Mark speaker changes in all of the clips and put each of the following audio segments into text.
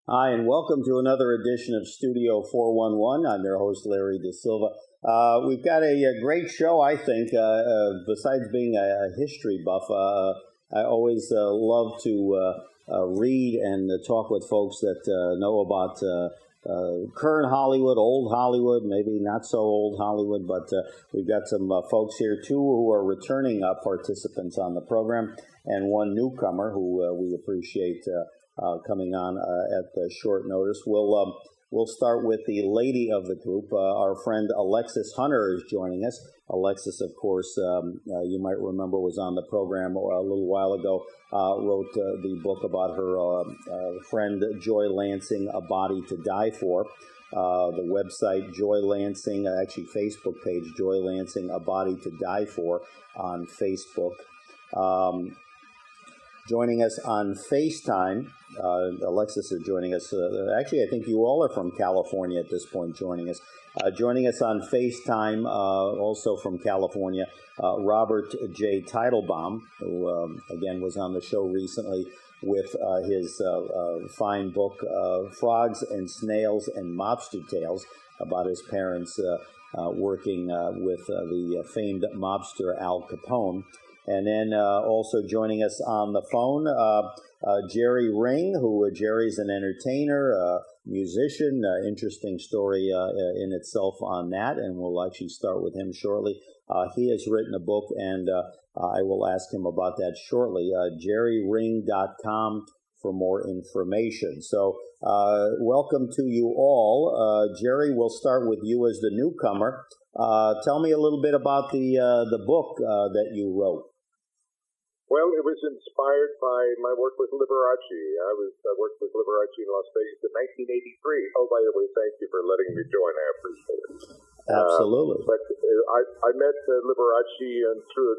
Speaker 1: Hi, and welcome to another edition of Studio 411. I'm your host, Larry Dasilva. We've got a great show, I think. Besides being a history buff, I always love to read and talk with folks that know about current Hollywood, old Hollywood, maybe not so old Hollywood, but we've got some folks here, too, who are returning participants on the program, and one newcomer who we appreciate coming on at short notice. We'll start with the lady of the group. Our friend Alexis Hunter is joining us. Alexis, of course, you might remember, was on the program a little while ago, wrote the book about her friend Joy Lansing, A Body to Die For. The website Joy Lansing, actually Facebook page Joy Lansing, A Body to Die For on Facebook. Joining us on FaceTime, Alexis is joining us. Actually, I think you all are from California at this point joining us. Joining us on FaceTime, also from California, Robert J. Teitelbaum, who, again, was on the show recently with his fine book, Frogs and Snails and Mobster Tales, about his parents working with the famed mobster Al Capone. And then also joining us on the phone, Jerry Ring, who Jerry's an entertainer, musician, interesting story in itself on that, and we'll actually start with him shortly. He has written a book, and I will ask him about that shortly. JerryRing.com for more information. So welcome to you all. Jerry, we'll start with you as the newcomer. Tell me a little bit about the book that you wrote.
Speaker 2: Well, it was inspired by my work with Liberace. I worked with Liberace in Las Vegas in 1983. Oh, by the way, thank you for letting me join. I appreciate it.
Speaker 1: Absolutely.
Speaker 2: But I met Liberace and through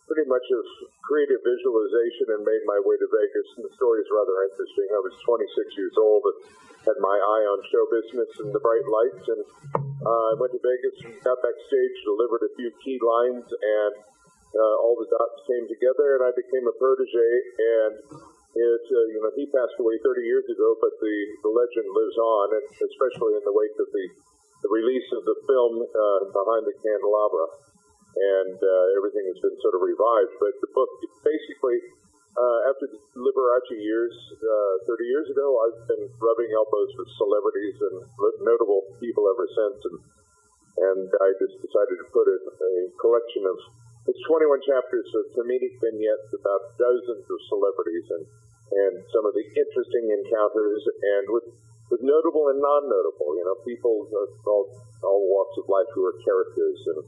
Speaker 2: pretty much of creative visualization and made my way to Vegas. And the story is rather interesting. I was 26 years old and had my eye on show business and the bright lights. And I went to Vegas and got backstage, delivered a few key lines, and all the dots came together, and I became a protege. And he passed away 30 years ago, but the legend lives on, and especially in the wake of the release of the film Behind the Candelabra, and everything has been sort of revived. But the book, basically, after the Liberace years, 30 years ago, I've been rubbing elbows with celebrities and notable people ever since, and I just decided to put a collection of. It's 21 chapters of comedic vignettes about dozens of celebrities and some of the interesting encounters, and with notable and non-notable, people of all walks of life who are characters. And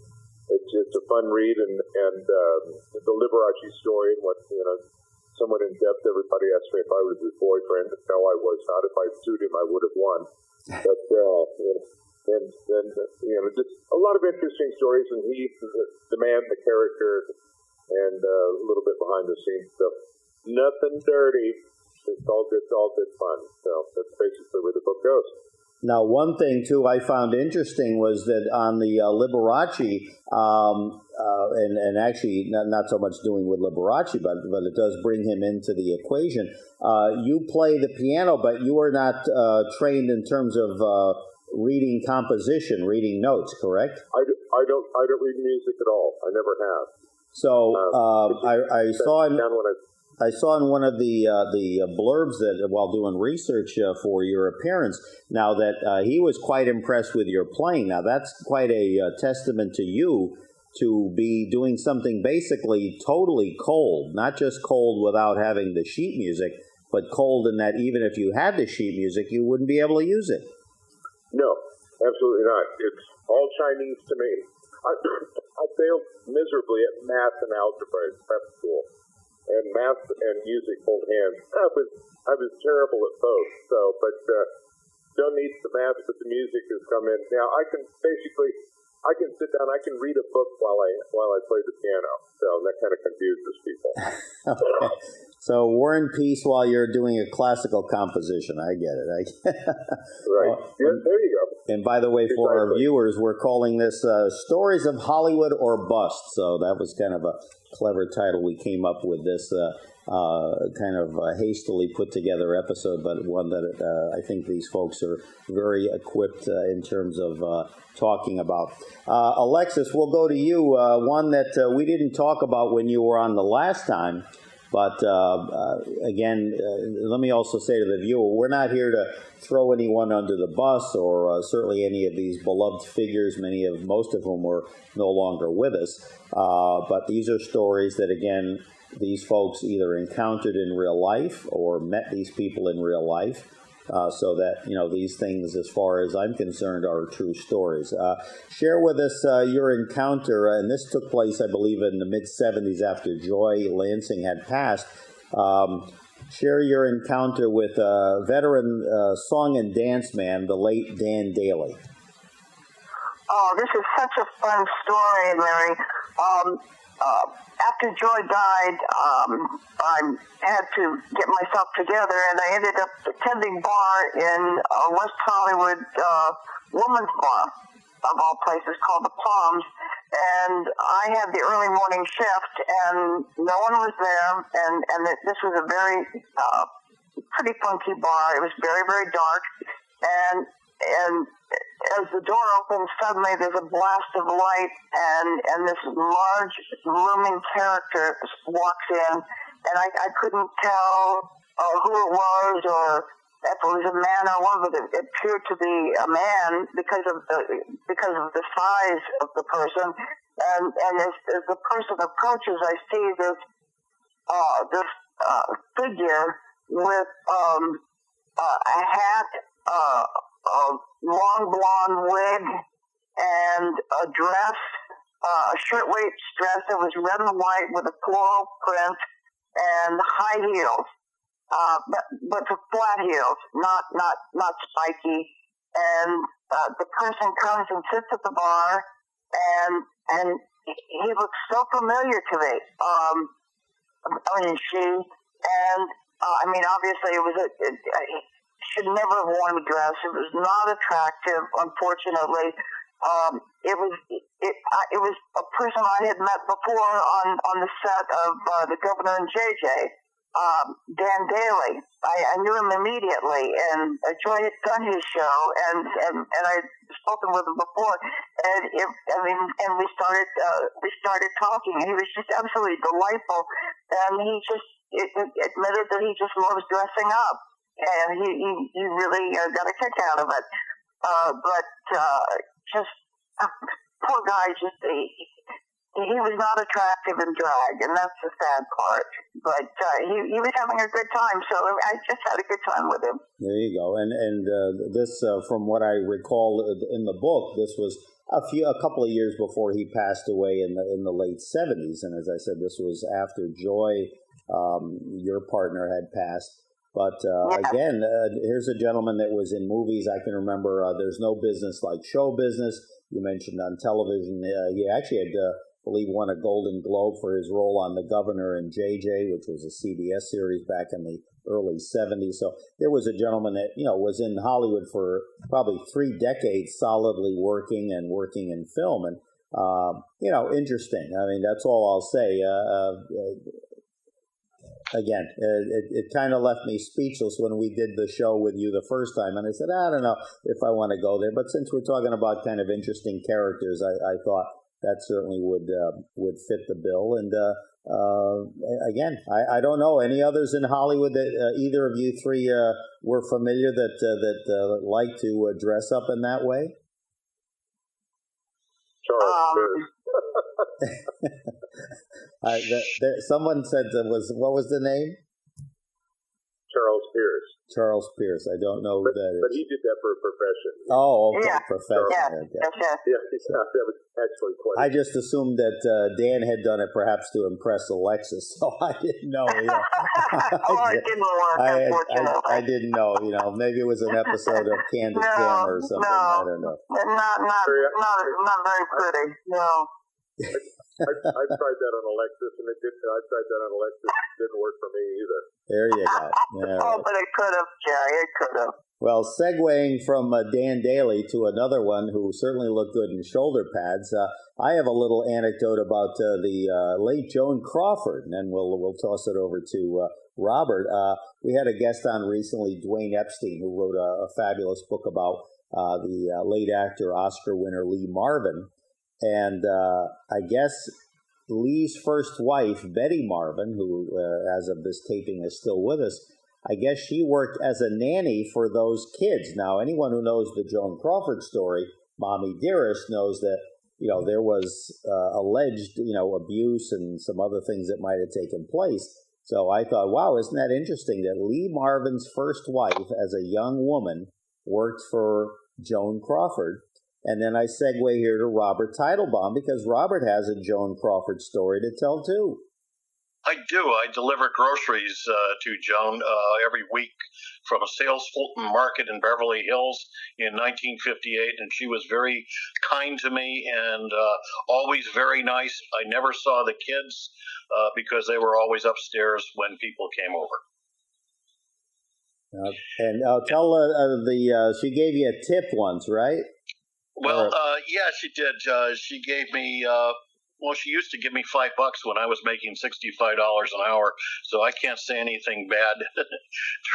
Speaker 2: it's a fun read, and the Liberace story, and what, somewhat in depth. Everybody asked me if I was his boyfriend. No, I was not. If I sued him, I would have won. But, and just a lot of interesting stories, and he's the man, the character, and a little bit behind the scenes stuff. Nothing dirty. It's all good fun. So that's basically where the book goes.
Speaker 1: Now, one thing, too, I found interesting was that on the Liberace, and actually not so much doing with Liberace, but it does bring him into the equation. You play the piano, but you are not trained in terms of reading composition, reading notes, correct?
Speaker 2: I don't read music at all. I never have.
Speaker 1: So I saw in one of the blurbs that while doing research for your appearance, now that he was quite impressed with your playing. Now that's quite a testament to you to be doing something basically totally cold, not just cold without having the sheet music, but cold in that even if you had the sheet music, you wouldn't be able to use it.
Speaker 2: No, absolutely not. It's all Chinese to me. I failed miserably at math and algebra in prep school, and math and music hold hands. I was terrible at both. So, but don't need the math, but the music has come in. Now I can sit down. I can read a book while I play the piano. So that kind of confuses people.
Speaker 1: Okay. So War and Peace while you're doing a classical composition. I get it.
Speaker 2: Right. There you go.
Speaker 1: And by the way, for our viewers, we're calling this Stories of Hollywood or Bust. So that was kind of a clever title we came up with this kind of hastily put together episode, but one that I think these folks are very equipped in terms of talking about. Alexis, we'll go to you. One that we didn't talk about when you were on the last time, but again, let me also say to the viewer, we're not here to throw anyone under the bus, or certainly any of these beloved figures, most of whom were no longer with us. But these are stories that, again, these folks either encountered in real life or met these people in real life. So that, these things, as far as I'm concerned, are true stories. Share with us your encounter, and this took place, I believe, in the mid-'70s after Joy Lansing had passed. Share your encounter with veteran song and dance man, the late Dan Dailey.
Speaker 3: Oh, this is such a fun story, Larry. After Joy died, I had to get myself together, and I ended up attending bar in West Hollywood, woman's bar, of all places, called the Palms. And I had the early morning shift, and no one was there, and this was a very pretty funky bar. It was very, very dark, and as the door opens, suddenly there's a blast of light, and this large, looming character walks in, and I couldn't tell who it was or if it was a man or woman, but it appeared to be a man because of the size of the person. And as the person approaches, I see this figure with a hat, a long blonde wig, and a dress, a shirtwaist dress that was red and white with a floral print and high heels, but for flat heels, not spiky. And the person comes and sits at the bar, and he looks so familiar to me. Obviously it was should never have worn a dress. It was not attractive, unfortunately. It was a person I had met before on the set of The Governor and JJ, Dan Dailey. I knew him immediately, and Joy had done his show, and I'd spoken with him before, and we started talking, and he was just absolutely delightful, and he just admitted that he just loves dressing up. And he really got a kick out of it. Poor guy, he was not attractive in drag, and that's the sad part. But he was having a good time, so I just had a good time with him.
Speaker 1: There you go. And this, from what I recall in the book, this was a couple of years before he passed away in the late '70s. And as I said, this was after Joy, your partner, had passed. But again, here's a gentleman that was in movies. I can remember There's No Business Like Show Business. You mentioned on television. He actually had, I believe, won a Golden Globe for his role on The Governor and JJ, which was a CBS series back in the early '70s. So there was a gentleman that, was in Hollywood for probably 3 decades, solidly working in film. And, interesting. I mean, that's all I'll say. Again, it kind of left me speechless when we did the show with you the first time, and I said, I don't know if I want to go there. But since we're talking about kind of interesting characters, I thought that certainly would fit the bill. And again, I don't know any others in Hollywood that either of you three were familiar that like to dress up in that way.
Speaker 2: Charles.
Speaker 1: Someone said what was the name?
Speaker 2: Charles Pierce.
Speaker 1: Charles Pierce. I don't know who that is.
Speaker 2: But he did that for a profession.
Speaker 1: Oh, okay,
Speaker 3: yeah.
Speaker 1: profession.
Speaker 3: Yeah,
Speaker 1: okay.
Speaker 2: That was actually quite.
Speaker 1: I just assumed that Dan had done it perhaps to impress Alexis, so I didn't know.
Speaker 3: It didn't work, unfortunately.
Speaker 1: I didn't know. Maybe it was an episode of Candid Camera or something.
Speaker 3: No,
Speaker 1: I don't know.
Speaker 3: not very pretty. No.
Speaker 2: I've tried that on a Lexus, and it didn't. I tried that on a Lexus. It didn't work for me either.
Speaker 1: There you go. Yeah,
Speaker 3: Oh, but it could have, Jerry. It could have.
Speaker 1: Well, segueing from Dan Daly to another one who certainly looked good in shoulder pads, I have a little anecdote about the late Joan Crawford, and then we'll toss it over to Robert. We had a guest on recently, Dwayne Epstein, who wrote a fabulous book about the late actor, Oscar winner Lee Marvin. And I guess Lee's first wife, Betty Marvin, who as of this taping is still with us, I guess she worked as a nanny for those kids. Now, anyone who knows the Joan Crawford story, Mommy Dearest, knows that, there was alleged, abuse and some other things that might have taken place. So I thought, wow, isn't that interesting that Lee Marvin's first wife as a young woman worked for Joan Crawford? And then I segue here to Robert Teitelbaum because Robert has a Joan Crawford story to tell too.
Speaker 4: I do. I deliver groceries to Joan every week from a Sales Fulton Market in Beverly Hills in 1958, and she was very kind to me and always very nice. I never saw the kids because they were always upstairs when people came over.
Speaker 1: And tell she gave you a tip once, right?
Speaker 4: Well, yeah, she did. She gave me. She used to give me $5 when I was making $65 an hour, so I can't say anything bad,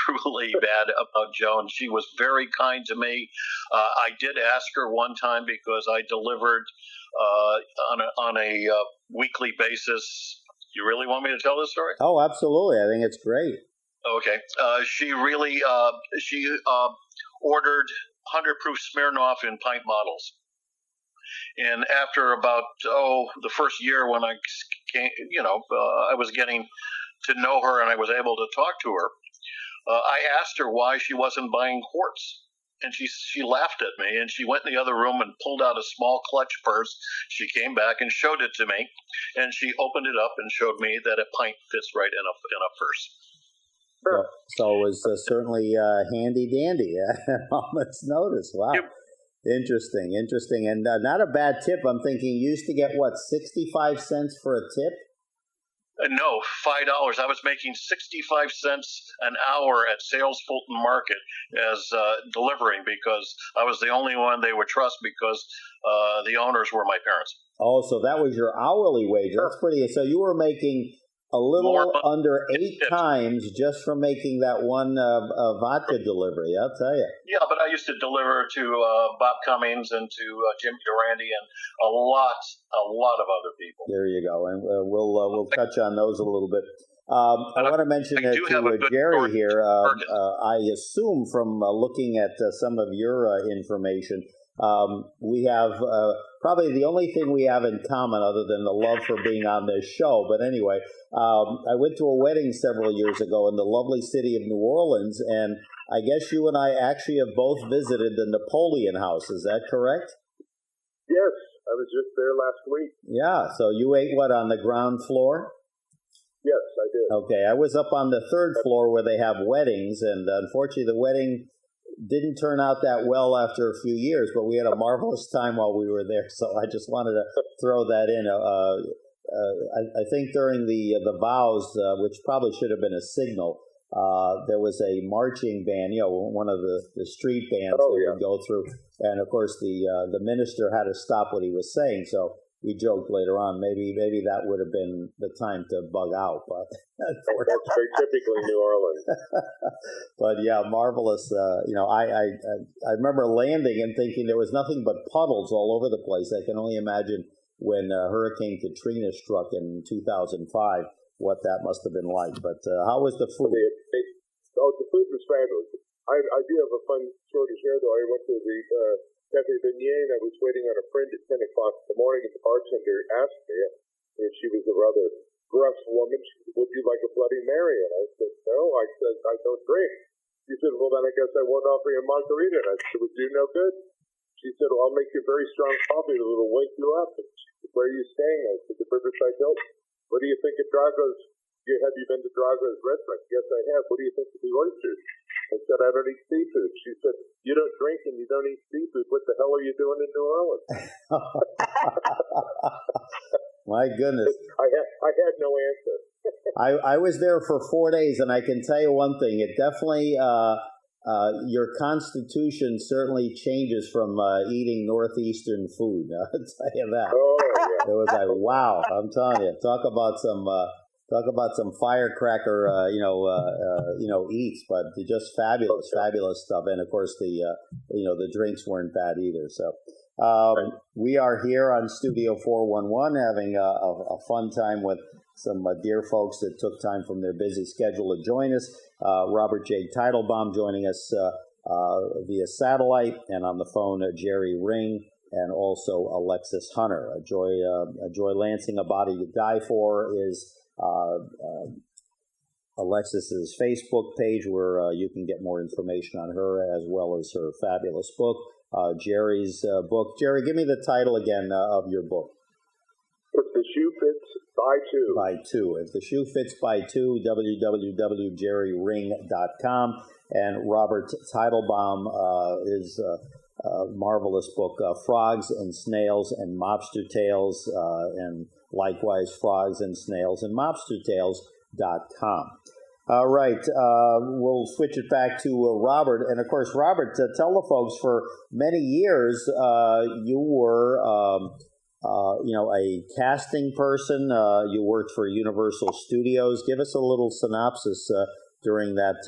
Speaker 4: truly bad about Joan. She was very kind to me. I did ask her one time because I delivered on a weekly basis. Do you really want me to tell this story?
Speaker 1: Oh, absolutely. I think it's great.
Speaker 4: Okay. She really ordered 100-proof Smirnoff in pint bottles. And after about, the first year when I came, I was getting to know her and I was able to talk to her, I asked her why she wasn't buying quarts. And she laughed at me, and she went in the other room and pulled out a small clutch purse. She came back and showed it to me, and she opened it up and showed me that a pint fits right in a purse.
Speaker 1: Sure. So it was certainly handy dandy at a moment's notice. Wow.
Speaker 4: Yep.
Speaker 1: Interesting. And not a bad tip. I'm thinking you used to get, 65 cents for a tip?
Speaker 4: No, $5. I was making 65 cents an hour at Sales Fulton Market as delivering because I was the only one they would trust because the owners were my parents. Oh,
Speaker 1: so that was your hourly wage. That's pretty. So you were making a little under 8 times just from making that one vodka delivery, I'll tell you.
Speaker 4: Yeah, but I used to deliver to Bob Cummings and to Jim Durante and a lot of other people.
Speaker 1: There you go, and we'll touch on those a little bit. I want to mention to Jerry here, I assume from looking at some of your information, we have probably the only thing we have in common other than the love for being on this show. But anyway, I went to a wedding several years ago in the lovely city of New Orleans, and I guess you and I actually have both visited the Napoleon House. Is that correct?
Speaker 2: Yes, I was just there last week.
Speaker 1: Yeah, so you ate on the ground floor?
Speaker 2: Yes, I did.
Speaker 1: Okay, I was up on the 3rd floor where they have weddings, and unfortunately the wedding didn't turn out that well after a few years, but we had a marvelous time while we were there, so I just wanted to throw that in. I think during the vows, which probably should have been a signal, there was a marching band, one of the street bands that would go through, and of course the minister had to stop what he was saying, so we joked later on, maybe that would have been the time to bug out, but
Speaker 2: that's very typically New Orleans.
Speaker 1: But yeah, marvelous. I remember landing and thinking there was nothing but puddles all over the place. I can only imagine when Hurricane Katrina struck in 2005, what that must have been like. But how was the food?
Speaker 2: The food was fabulous. I do have a fun story to share, though. I went to the Cafe Beignet, and I was waiting on a friend at 10 o'clock in the morning, and the bartender asked me if she was a rather gruff woman. She said, "Would you like a Bloody Mary?" And I said, "No." I said, "I don't drink." She said, "Well, then I guess I won't offer you a margarita." And I said, "It would do no good." She said, "Well, I'll make you very strong coffee that'll wake you up." And she said, "Where are you staying?" I said, "The Riverside Hilton." "What do you think of Drago's? Have you been to Drago's restaurant?" "Yes, I have." "What do you think of the oysters?" I said, "I don't eat seafood." She said, "You don't drink and you don't eat seafood. What the hell are you doing in New Orleans?"
Speaker 1: My goodness.
Speaker 2: I had no answer.
Speaker 1: I was there for 4 days, and I can tell you one thing. It definitely, your constitution certainly changes from eating Northeastern food. I'll tell you that.
Speaker 2: Oh, yeah.
Speaker 1: It was like, wow, I'm telling you, talk about some firecracker, eats, but just fabulous stuff. And of course, the drinks weren't bad either. So we are here on Studio 411 having a fun time with some dear folks that took time from their busy schedule to join us. Robert J. Teitelbaum joining us via satellite, and on the phone, Jerry Ring, and also Alexis Hunter. Joy Lansing, A Body to Die For is Alexis's Facebook page, where you can get more information on her as well as her fabulous book. Jerry's book. Jerry, give me the title again of your book.
Speaker 2: If the Shoe Fits, Buy Two.
Speaker 1: Buy Two. If the Shoe Fits, Buy Two, www.jerryring.com. And Robert Teitelbaum is a marvelous book, Frogs and Snails and Mobster Tales, and likewise Frogs and Snails and MobsterTales.com. All right, we'll switch it back to Robert. And of course, Robert, tell the folks, for many years you were a casting person. You worked for Universal Studios. Give us a little synopsis during that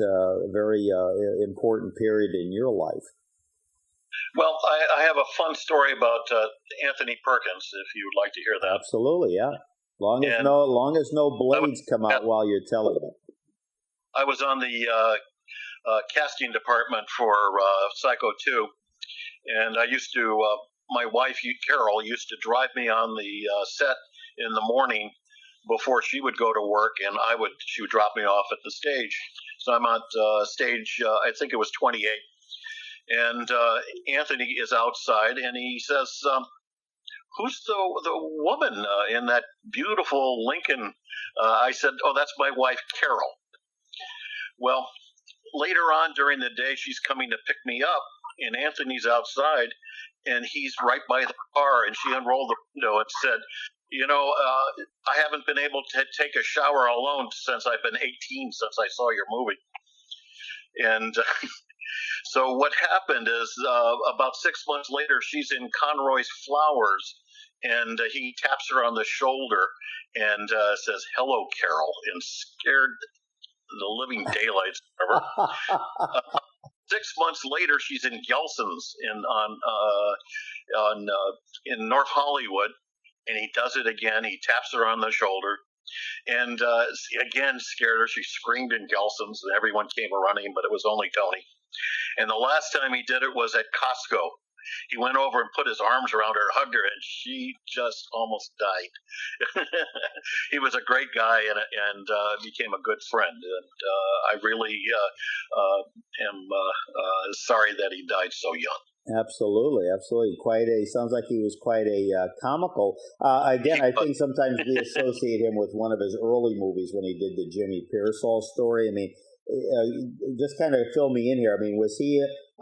Speaker 1: very important period in your life.
Speaker 4: Well, I have a fun story about Anthony Perkins, if you would like to hear that.
Speaker 1: Absolutely, yeah. Long as no blades come out while you're telling it.
Speaker 4: I was on the casting department for Psycho 2, and I used to, my wife, Carol, used to drive me on the set in the morning before she would go to work, and she would drop me off at the stage. So I'm at stage, I think it was 28, and Anthony is outside, and he says, who's the woman in that beautiful Lincoln? I said, oh, that's my wife, Carol. Well, later on during the day, she's coming to pick me up, and Anthony's outside, and he's right by the car, and she unrolled the window and said, I haven't been able to take a shower alone since I've been 18, since I saw your movie. And so what happened is about 6 months later, she's in Conroy's Flowers, and he taps her on the shoulder and says, hello, Carol, and scared the living daylights out of her. 6 months later, she's in Gelson's in North Hollywood, and he does it again. He taps her on the shoulder, and again scared her. She screamed in Gelson's, and everyone came running, but it was only Tony. And the last time he did it was at Costco. He went over and put his arms around her, hugged her, and she just almost died. He was a great guy and became a good friend. And I really am sorry that he died so young.
Speaker 1: Absolutely. Sounds like he was quite a comical. Again, I think sometimes we associate him with one of his early movies when he did the Jimmy Pearsall story. I mean, just kind of fill me in here. I mean,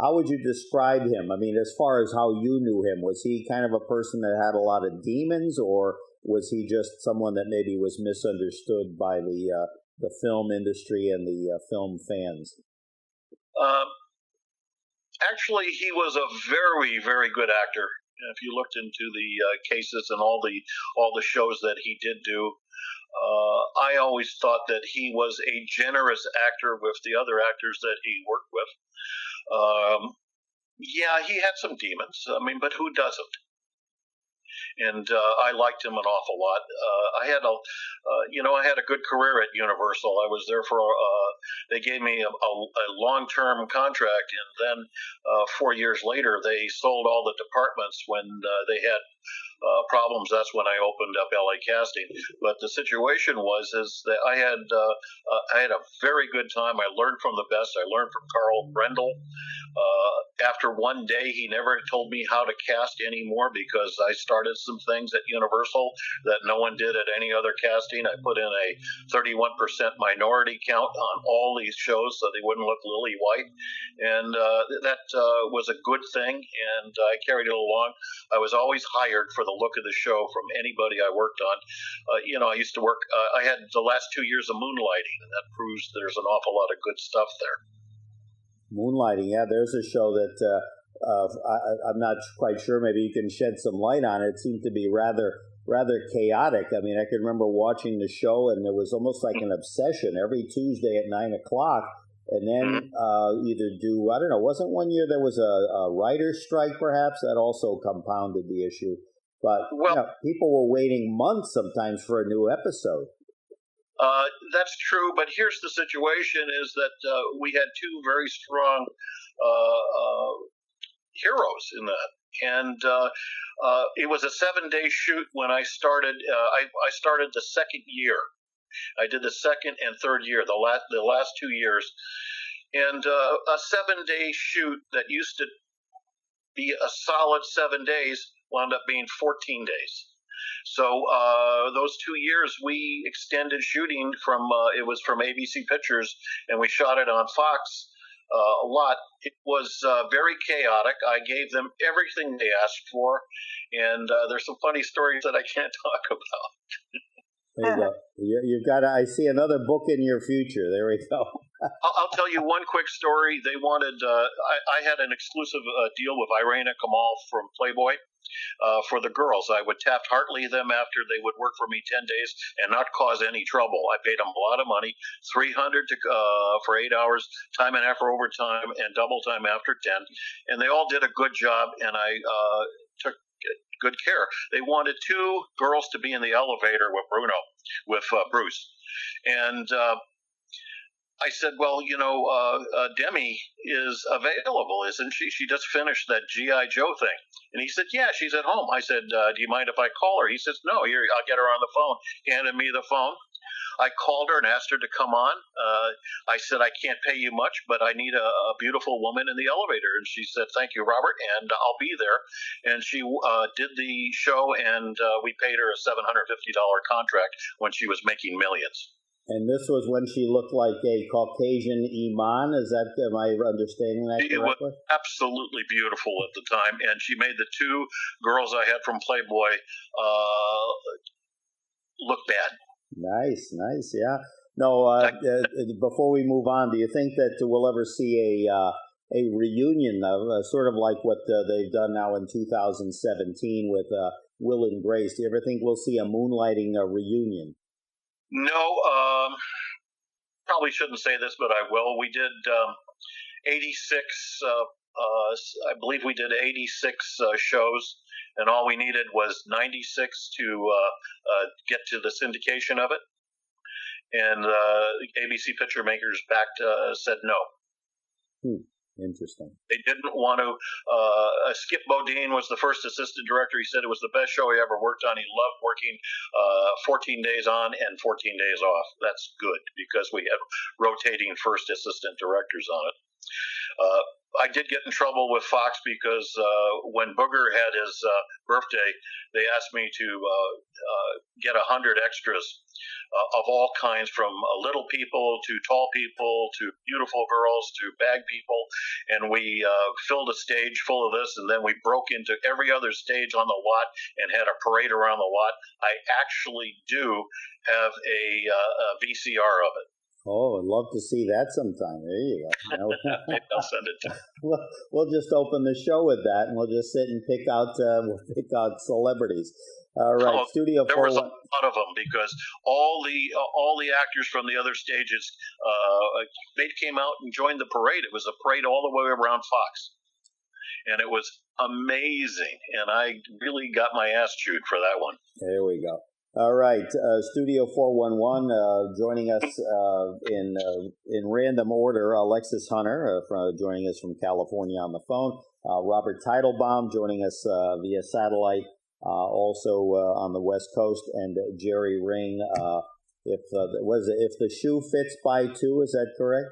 Speaker 1: how would you describe him? I mean, as far as how you knew him, was he kind of a person that had a lot of demons, or was he just someone that maybe was misunderstood by the film industry and the film fans?
Speaker 4: Actually, he was a very, very good actor. If you looked into the cases and all the shows that he did do, I always thought that he was a generous actor with the other actors that he worked with. Yeah, he had some demons. I mean, but who doesn't? And I liked him an awful lot. I had a good career at Universal. I was there for they gave me a long-term contract, and then 4 years later they sold all the departments when they had problems. That's when I opened up LA Casting. But the situation is that I had a very good time. I learned from the best. I learned from Carl Brendel. After one day, he never told me how to cast anymore because I started some things at Universal that no one did at any other casting. I put in a 31% minority count on all these shows so they wouldn't look lily white. And that was a good thing, and I carried it along. I was always hired for the look of the show from anybody I worked on. I used to work, I had the last 2 years of moonlighting, and that proves there's an awful lot of good stuff there.
Speaker 1: Moonlighting, yeah, there's a show that I'm not quite sure. Maybe you can shed some light on it. It seemed to be rather chaotic. I mean, I can remember watching the show, and it was almost like an obsession every Tuesday at 9 o'clock. And then I don't know, wasn't one year there was a writer's strike, perhaps? That also compounded the issue. But people were waiting months sometimes for a new episode.
Speaker 4: That's true, but here's the situation is that we had two very strong heroes in that. And it was a 7-day shoot when I started. I started the second year. I did the second and third year, the last 2 years. And a 7-day shoot that used to be a solid 7 days wound up being 14 days. So those 2 years we extended shooting from it was from ABC Pictures, and we shot it on Fox a lot. It was very chaotic. I gave them everything they asked for, and there's some funny stories that I can't talk about.
Speaker 1: There you go. You've got. I see another book in your future. There we go.
Speaker 4: I'll tell you one quick story. They wanted. I had an exclusive deal with Irina Kamal from Playboy. For the girls, I would Taft-Hartley them after they would work for me 10 days and not cause any trouble. I paid them a lot of money, $300 for 8 hours, time and a half for overtime, and double time after 10. And they all did a good job, and I took good care. They wanted 2 girls to be in the elevator with Bruce. And I said, well, Demi is available, isn't she? She just finished that G.I. Joe thing. And he said, yeah, she's at home. I said, do you mind if I call her? He says, no, here, I'll get her on the phone. He handed me the phone. I called her and asked her to come on. I said, I can't pay you much, but I need a beautiful woman in the elevator. And she said, thank you, Robert, and I'll be there. And she did the show, and we paid her a $750 contract when she was making millions.
Speaker 1: And this was when she looked like a Caucasian Iman. Am I understanding that correctly?
Speaker 4: She was absolutely beautiful at the time, and she made the 2 girls I had from Playboy look bad.
Speaker 1: Nice, yeah. No, before we move on, do you think that we'll ever see a reunion of sort of like what they've done now in 2017 with Will and Grace? Do you ever think we'll see a Moonlighting reunion?
Speaker 4: No, probably shouldn't say this, but I will. We did 86, I believe we did 86 shows, and all we needed was 96 to get to the syndication of it. And ABC Picture Makers said no.
Speaker 1: Interesting.
Speaker 4: They didn't want to. Skip Bodine was the first assistant director. He said it was the best show he ever worked on. He loved working 14 days on and 14 days off. That's good because we had rotating first assistant directors on it. I did get in trouble with Fox because when Booger had his birthday, they asked me to get 100 extras of all kinds, from little people to tall people to beautiful girls to bag people, and we filled a stage full of this, and then we broke into every other stage on the lot and had a parade around the lot. I actually do have a VCR of it.
Speaker 1: Oh, I'd love to see that sometime. There you go.
Speaker 4: Maybe I'll send it to you.
Speaker 1: We'll just open the show with that, and we'll just sit and pick out celebrities. All right, Studio 4.
Speaker 4: There was a lot of them because all the actors from the other stages they came out and joined the parade. It was a parade all the way around Fox, and it was amazing. And I really got my ass chewed for that one.
Speaker 1: There we go. All right, Studio 411, joining us in random order, Alexis Hunter, joining us from California on the phone, Robert Teitelbaum joining us via satellite, also on the West Coast, and Jerry Ring. If the shoe fits by 2, is that correct?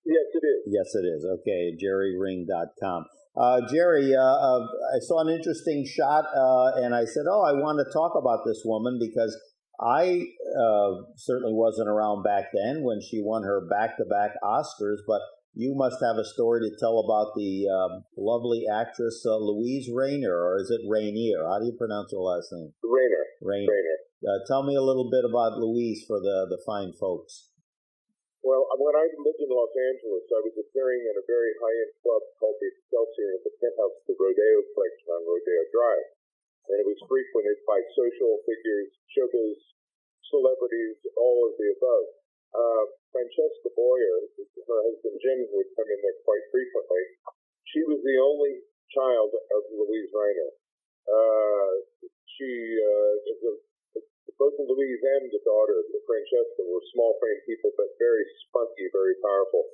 Speaker 2: Yes, it is.
Speaker 1: Yes, it is. Okay, jerryring.com. Jerry, I saw an interesting shot, and I said, I want to talk about this woman because I certainly wasn't around back then when she won her back-to-back Oscars, but you must have a story to tell about the lovely actress Louise Rainer, or is it Rainier? How do you pronounce her last name?
Speaker 2: Rainer.
Speaker 1: Tell me a little bit about Louise for the fine folks.
Speaker 2: Well, when I lived in Los Angeles, I was appearing in a very high-end club called the Excelsior at the penthouse of the Rodeo Collection on Rodeo Drive. And it was frequented by social figures, showbiz, celebrities, all of the above. Francesca Boyer, her husband Jim, would come in there quite frequently. She was the only child of Louise Rainer. Both Louise and the daughter, Francesca, were small-framed people, but very spunky, very powerful.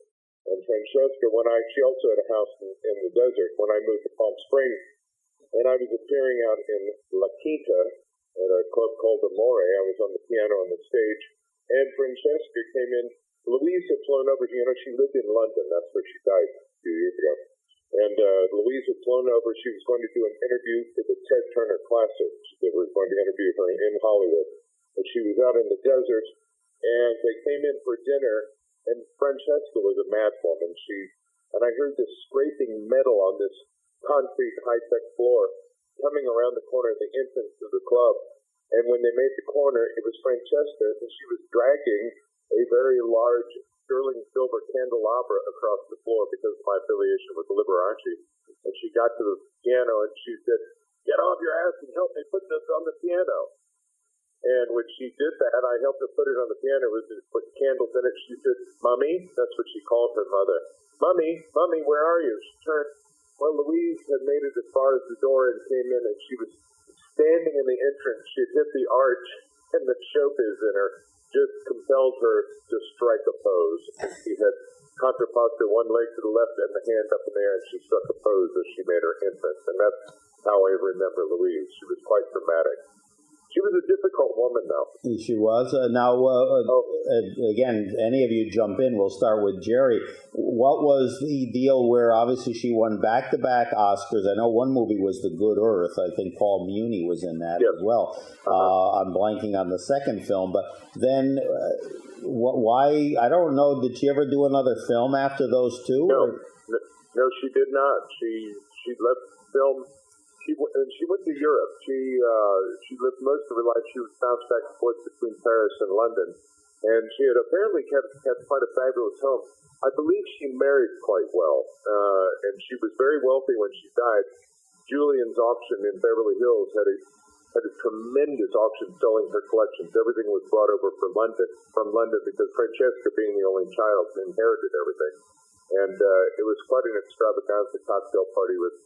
Speaker 2: And Francesca, she also had a house in the desert when I moved to Palm Springs. And I was appearing out in La Quinta at a club called Amore. I was on the piano on the stage. And Francesca came in. Louise had flown over. She lived in London. That's where she died a few years ago. And Louise had flown over. She was going to do an interview for the Ted Turner Classic. They were going to interview her in Hollywood. And she was out in the desert, and they came in for dinner, and Francesca was a mad woman. And I heard this scraping metal on this concrete high-tech floor coming around the corner of the entrance to the club. And when they made the corner, it was Francesca, and she was dragging a very large sterling silver candelabra across the floor because of my affiliation with Liberace. And she got to the piano, and she said, "Get off your ass and help me put this on the piano." And when she did that, I helped her put it on the piano. It was just put candles in it. She said, "Mommy," that's what she called her mother. Mommy, where are you?" She turned. Well, Louise had made it as far as the door and came in, and she was standing in the entrance. She had hit the arch, and the showbiz in her just compelled her to strike a pose. And she had contrapposto, one leg to the left and the hand up in the air, and she struck a pose as she made her entrance. And that's how I remember Louise. She was quite dramatic. She was a difficult woman, though.
Speaker 1: She was. Again, any of you jump in. We'll start with Jerry. What was the deal where obviously she won back-to-back Oscars? I know one movie was The Good Earth. I think Paul Muni was in that as well. I'm blanking on the second film. But then why? I don't know. Did she ever do another film after those two?
Speaker 2: No, she did not. She left film. She went to Europe. She lived most of her life. She was bounced back and forth between Paris and London, and she had apparently kept quite a fabulous home. I believe she married quite well, and she was very wealthy when she died. Julian's auction in Beverly Hills had a tremendous auction selling her collections. Everything was brought over from London because Francesca, being the only child, inherited everything, and it was quite an extravaganza cocktail party with.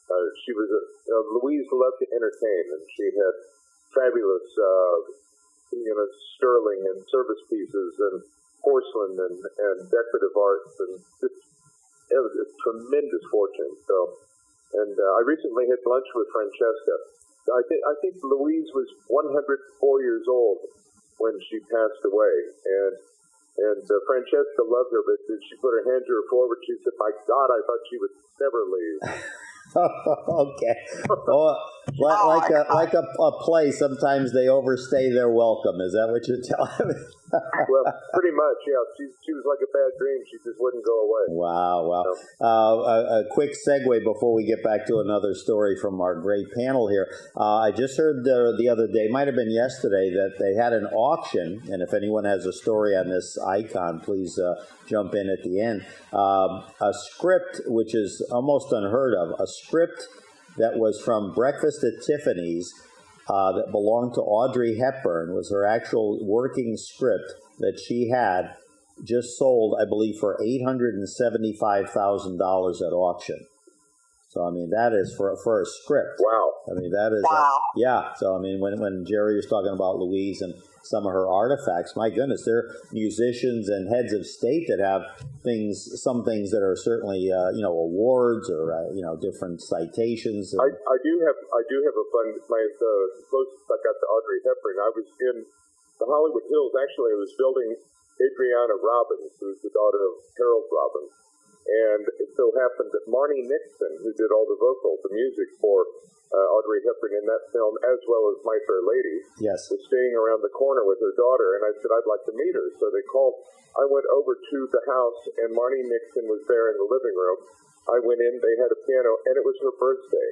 Speaker 2: Louise loved to entertain, and she had fabulous, sterling and service pieces and porcelain and decorative arts, and it was a tremendous fortune. I recently had lunch with Francesca. I think Louise was 104 years old when she passed away, and Francesca loved her, but she put her hand to her forehead. She said, "My God, I thought she would never leave."
Speaker 1: Okay. Well, like a play, sometimes they overstay their welcome. Is that what you're telling me?
Speaker 2: Well, pretty much, yeah. She was like a bad dream. She just wouldn't go away.
Speaker 1: Wow. A quick segue before we get back to another story from our great panel here. I just heard the other day, might have been yesterday, that they had an auction, and if anyone has a story on this icon, please jump in at the end. A script, which is almost unheard of, a script that was from Breakfast at Tiffany's, that belonged to Audrey Hepburn, was her actual working script that she had, just sold, I believe, for $875,000 at auction. So, I mean, that is for a script.
Speaker 2: Wow.
Speaker 1: I mean, that is...
Speaker 3: Wow.
Speaker 1: Yeah. So, I mean, when Jerry was talking about Louise and some of her artifacts, my goodness, there are musicians and heads of state that have some things that are certainly, awards or, different citations.
Speaker 2: I do have a fun, the closest I got to Audrey Hepburn, I was in the Hollywood Hills. Actually, I was building Adriana Robbins, who's the daughter of Harold Robbins. And it so happened that Marnie Nixon, who did all the vocals, the music for Audrey Hepburn in that film, as well as My Fair Lady,
Speaker 1: Yes.
Speaker 2: was staying around the corner with her daughter, and I said I'd like to meet her. So they called. I went over to the house, and Marnie Nixon was there in the living room. I went in, they had a piano, and it was her birthday.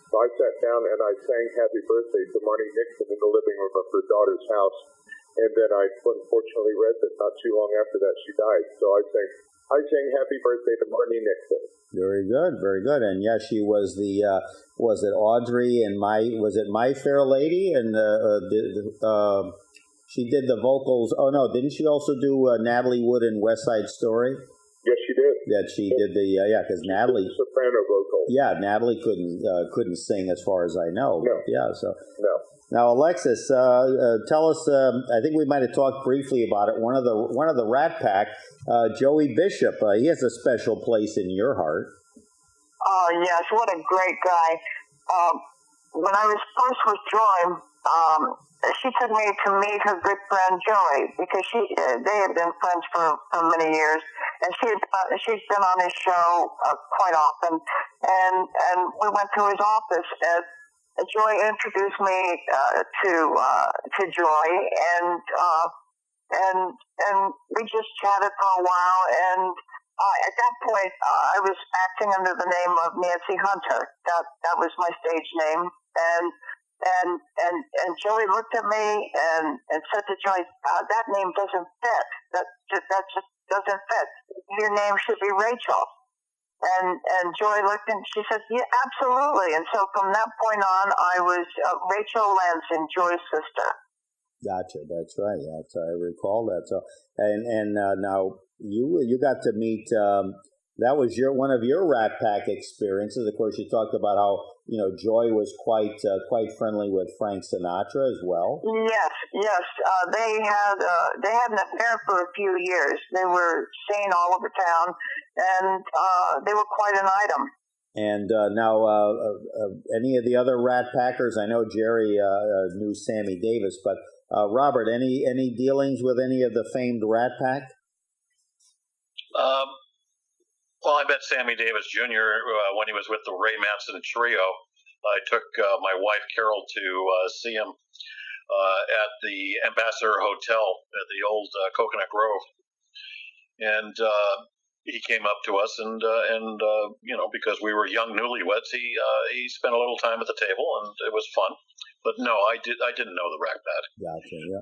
Speaker 2: So I sat down and I sang Happy Birthday to Marnie Nixon in the living room of her daughter's house. And then I unfortunately read that not too long after that she died. So I sang Happy Birthday to Marnie Nixon.
Speaker 1: Very good, very good. And yes, she was the was it Audrey and was it My Fair Lady? And she did the vocals. Oh no, didn't she also do Natalie Wood in West Side Story?
Speaker 2: Yes, she did.
Speaker 1: That she did the because Natalie
Speaker 2: soprano vocal.
Speaker 1: Yeah, Natalie couldn't sing as far as I know.
Speaker 2: No.
Speaker 1: But yeah, so
Speaker 2: No.
Speaker 1: now Alexis, tell us. I think we might have talked briefly about it. One of the Rat Pack, Joey Bishop. He has a special place in your heart.
Speaker 3: Oh, yes, what a great guy. When I was first with Joy, she took me to meet her good friend Joey because they had been friends for many years, and she's been on his show quite often, and we went to his office, and Joy introduced me to Joy, and we just chatted for a while, and at that point I was acting under the name of Nancy Hunter. That was my stage name, and Joey looked at me and said to Joy, that name doesn't fit. That just doesn't fit. Your name should be Rachel. And Joy looked and she said, yeah, absolutely. And so from that point on, I was Rachel Lansing, Joy's sister.
Speaker 1: Gotcha. That's right. I recall that. So, and now you got to meet. That was one of your Rat Pack experiences. Of course, you talked about how Joy was quite friendly with Frank Sinatra as well.
Speaker 3: Yes. They had an affair for a few years. They were seen all over town, and they were quite an item.
Speaker 1: And now, any of the other Rat Packers? I know Jerry knew Sammy Davis, but Robert, any dealings with any of the famed Rat Pack?
Speaker 4: Well, I met Sammy Davis Jr. When he was with the Ray Manson Trio. I took my wife Carol to see him at the Ambassador Hotel at the old Coconut Grove, and he came up to us and because we were young newlyweds, he spent a little time at the table, and it was fun. But no, I didn't know the Rat Pack.
Speaker 1: Gotcha. Yeah.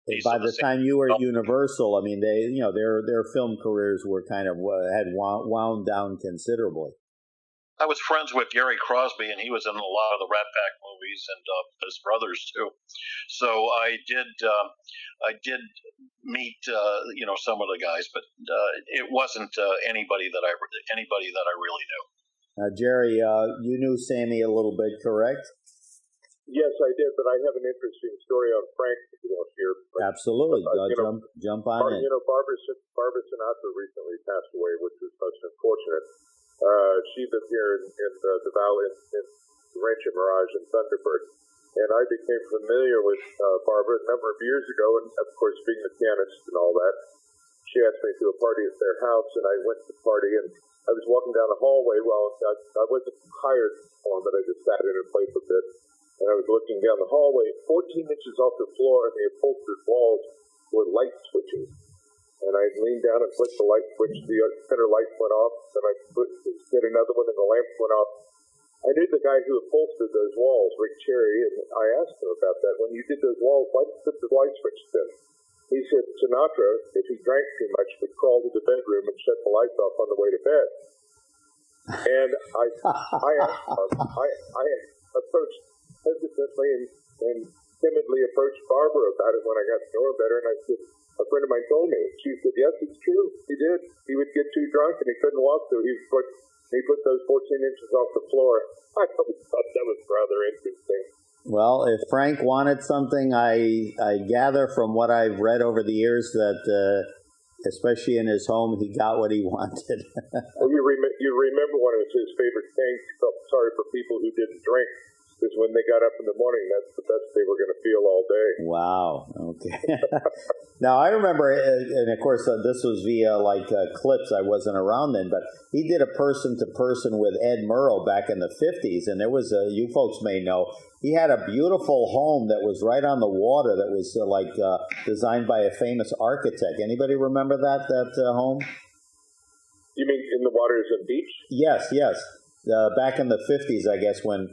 Speaker 1: And
Speaker 4: by
Speaker 1: the time you were at Universal, I mean, they, their film careers were kind of had wound down considerably.
Speaker 4: I was friends with Gary Crosby, and he was in a lot of the Rat Pack movies, and his brothers too. So I did meet some of the guys, but it wasn't anybody that I really knew.
Speaker 1: Jerry, you knew Sammy a little bit, correct?
Speaker 2: Yes, I did, but I have an interesting story on Frank if you want to hear.
Speaker 1: Absolutely. Jump on in.
Speaker 2: Barbara Sinatra recently passed away, which was most unfortunate. She lived here in the Valley, in Rancho Mirage in Thunderbird. And I became familiar with Barbara a number of years ago, and of course, being the pianist and all that, she asked me to a party at their house, and I went to the party, and I was walking down the hallway. Well, I wasn't hired for them, but I just sat in and played for a bit. And I was looking down the hallway, 14 inches off the floor, and the upholstered walls were light switches. And I leaned down and flicked the light switch. The center light went off. Then I hit another one, and the lamp went off. I knew the guy who upholstered those walls, Rick Cherry, and I asked him about that. When you did those walls, why did you put the light switch in? He said Sinatra, if he drank too much, would crawl to the bedroom and shut the lights off on the way to bed. And I asked him, I approached hesitantly and timidly approached Barbara about it when I got to know her better, and I said, a friend of mine told me. She said, yes, it's true. He did. He would get too drunk and he couldn't walk, so he put those 14 inches off the floor. I thought that was rather interesting.
Speaker 1: Well, if Frank wanted something, I gather from what I've read over the years that, especially in his home, he got what he wanted.
Speaker 2: Well, you remember one of his favorite things. He felt sorry for people who didn't drink. because when they got up in the morning, that's the best they were going to feel all day.
Speaker 1: Wow. Okay. Now, I remember, and of course, this was via clips. I wasn't around then, but he did a person-to-person with Ed Murrow back in the 50s, and there was, you folks may know, he had a beautiful home that was right on the water that was designed by a famous architect. Anybody remember that home?
Speaker 2: You mean in the waters of beach?
Speaker 1: Yes. Back in the 50s, I guess, when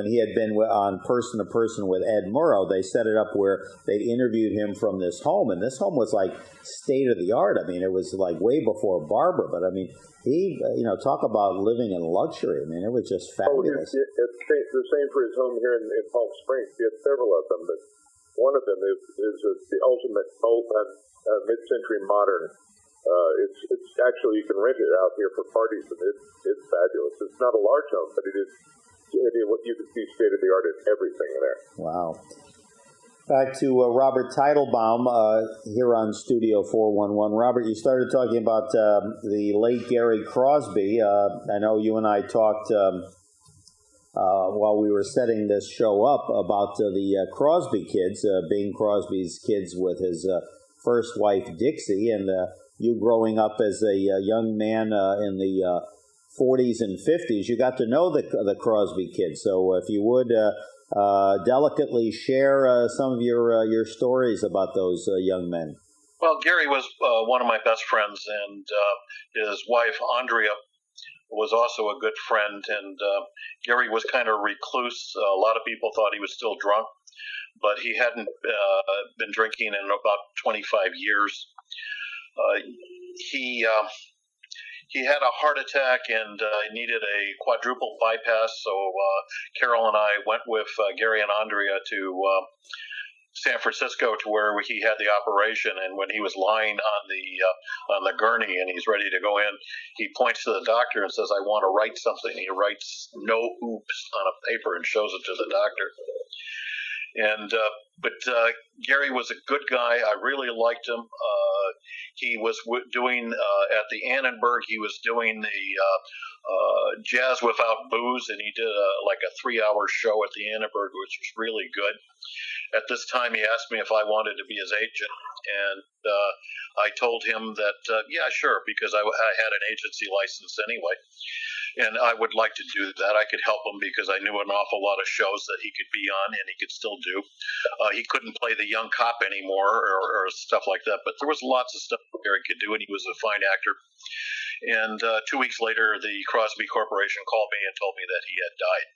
Speaker 1: he had been on person-to-person with Ed Murrow, they set it up where they interviewed him from this home, and this home was like state-of-the-art. I mean, it was like way before Barber, but I mean, he, talk about living in luxury. I mean, it was just fabulous.
Speaker 2: It's the same for his home here in Palm Springs. He had several of them, but one of them is the ultimate mid-century modern. It's actually, you can rent it out here for parties, and it's fabulous. It's not a large home, but it is. You can see state-of-the-art in everything there.
Speaker 1: Wow. Back to Robert Teitelbaum here on Studio 411. Robert, you started talking about the late Gary Crosby. I know you and I talked while we were setting this show up about the Crosby kids, Bing Crosby's kids with his first wife, Dixie, and you growing up as a young man in the 40s and 50s, you got to know the Crosby kids. So if you would delicately share some of your stories about those young men.
Speaker 4: Well, Gary was one of my best friends, and his wife, Andrea, was also a good friend. And Gary was kind of recluse. A lot of people thought he was still drunk, but he hadn't been drinking in about 25 years. He had a heart attack and needed a quadruple bypass, so Carol and I went with Gary and Andrea to San Francisco to where he had the operation. And when he was lying on the gurney and he's ready to go in, he points to the doctor and says, "I want to write something." He writes "no oops" on a paper and shows it to the doctor. And but Gary was a good guy. I really liked him. He was doing at the Annenberg. He was doing the Jazz Without Booze, and he did a 3-hour show at the Annenberg, which was really good. At this time, he asked me if I wanted to be his agent, and I told him that yeah, sure, because I had an agency license anyway. And I would like to do that. I could help him because I knew an awful lot of shows that he could be on and he could still do. He couldn't play the young cop anymore or stuff like that, but there was lots of stuff Gary could do, and he was a fine actor. And 2 weeks later, the Crosby Corporation called me and told me that he had died.